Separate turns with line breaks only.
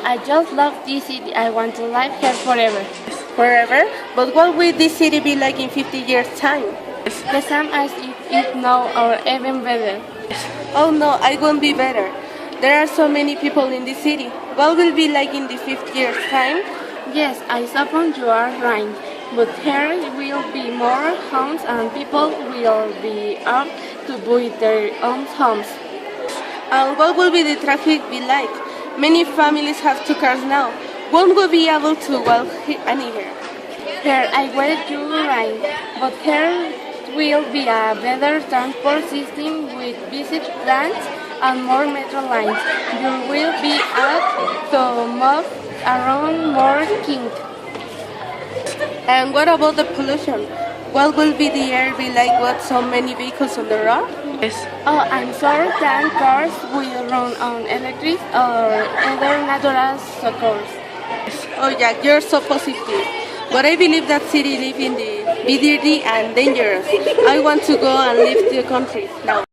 I just love this city. I want to live here forever.
Forever? But what will this city be like in 50 years' time?
The same as it now or even better.
Oh no, I won't be better. There are so many people in this city. What will be like in the 50 years' time?
Yes, I suppose you are right. But here will be more homes and people will be up to buy their own homes.
And what will be the traffic be like? Many families have 2 cars now. Won't we be able to walk anywhere?
Here I will you right, but here will be a better transport system with visit plans and more metro lines. You will be able to move around more king.
And what about the pollution? What will be the air be like with so many vehicles on the road?
Yes. Oh, I'm sure that cars will run on electric or other natural sources.
Oh yeah, you're so positive. But I believe that city live in the be dirty and dangerous. I want to go and leave the country now.